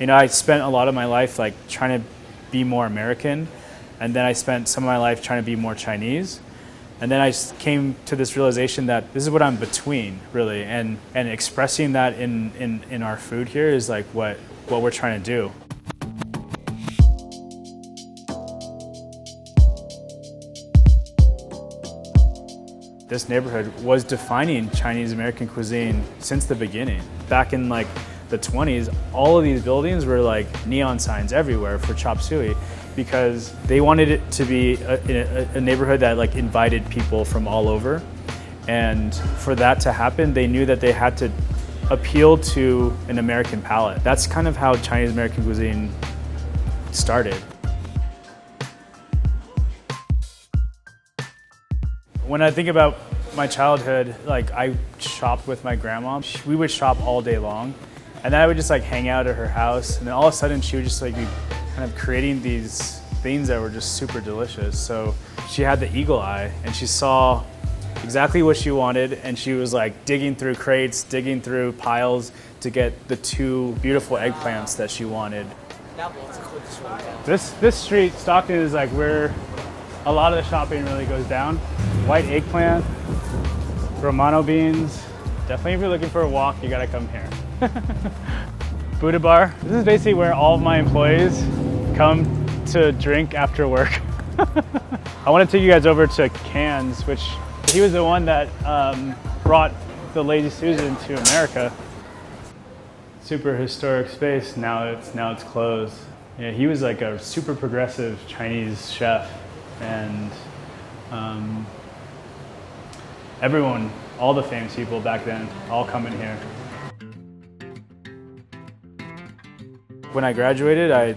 You know, I spent a lot of my life like trying to be more American, and then I spent some of my life trying to be more Chinese. And then I came to this realization that this is what I'm between, really, and expressing that in our food here is like what we're trying to do. This neighborhood was defining Chinese American cuisine since the beginning. Back in like the 20s, all of these buildings were like neon signs everywhere for chop suey, because they wanted it to be a neighborhood that like invited people from all over. And for that to happen, they knew that they had to appeal to an American palate. That's kind of how Chinese American cuisine started. When I think about my childhood, like I shopped with my grandma. We would shop all day long, and then I would just like hang out at her house, and then all of a sudden she would just like be kind of creating these things that were just super delicious. So she had the eagle eye, and she saw exactly what she wanted, and she was like digging through crates, digging through piles to get the 2 beautiful eggplants that she wanted. This street, Stockton, is like where a lot of the shopping really goes down. White eggplant, Romano beans. Definitely if you're looking for a walk, you gotta come here. Buddha Bar. This is basically where all of my employees come to drink after work. I want to take you guys over to Can's, which he was the one that brought the Lazy Susan to America. Super historic space. Now it's closed. Yeah, he was like a super progressive Chinese chef, and everyone, all the famous people back then, all come in here. When I graduated, I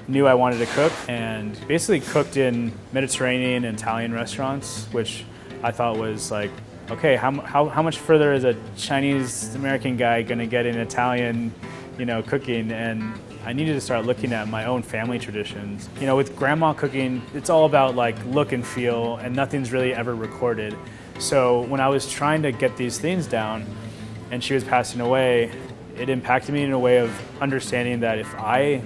knew I wanted to cook, and basically cooked in Mediterranean and Italian restaurants, which I thought was like, okay, how much further is a Chinese American guy gonna get in Italian, cooking? And I needed to start looking at my own family traditions. With grandma cooking, it's all about like look and feel, and nothing's really ever recorded. So when I was trying to get these things down and she was passing away, it impacted me in a way of understanding that if I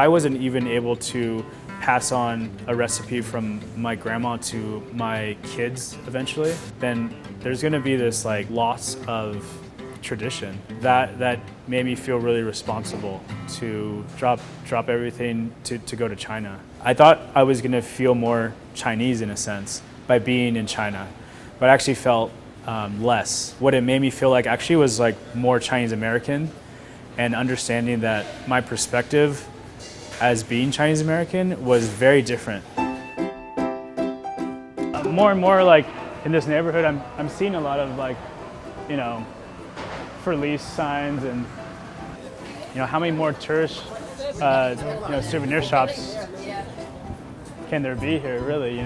wasn't even able to pass on a recipe from my grandma to my kids eventually, then there's gonna be this like loss of tradition. That made me feel really responsible to drop everything to go to China. I thought I was gonna feel more Chinese in a sense by being in China, but I actually felt less. What it made me feel like actually was like more Chinese American, and understanding that my perspective as being Chinese American was very different. More and more, like in this neighborhood, I'm seeing a lot of like, for lease signs, and how many more tourist souvenir shops can there be here, really?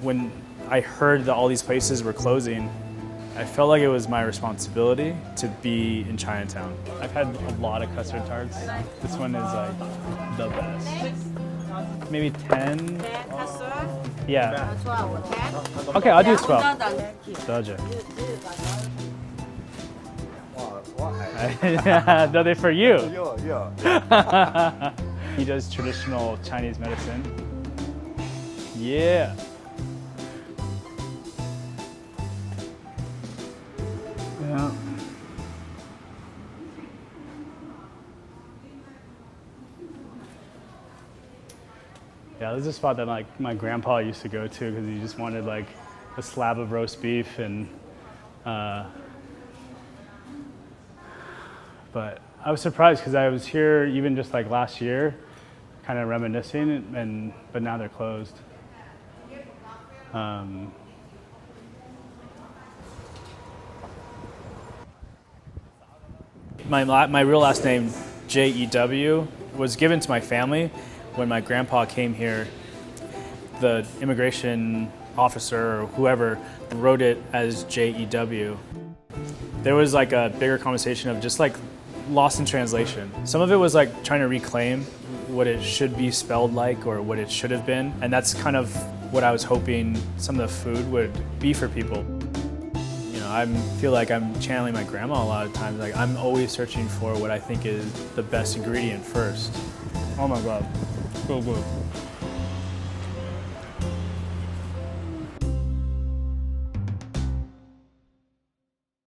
When I heard that all these places were closing, I felt like it was my responsibility to be in Chinatown. I've had a lot of custard tarts. This one is like the best. Maybe 10? Yeah. Okay, I'll do 12. No, they're for you. He does traditional Chinese medicine. Yeah. Yeah. Yeah, this is a spot that like my grandpa used to go to because he just wanted like a slab of roast beef, and but I was surprised because I was here even just like last year, kind of reminiscing, but now they're closed. My real last name, J-E-W, was given to my family when my grandpa came here. The immigration officer or whoever wrote it as J-E-W. There was like a bigger conversation of just like lost in translation. Some of it was like trying to reclaim what it should be spelled like or what it should have been. And that's kind of what I was hoping some of the food would be for people. I feel like I'm channeling my grandma a lot of times. Like I'm always searching for what I think is the best ingredient first. Oh my God, so good.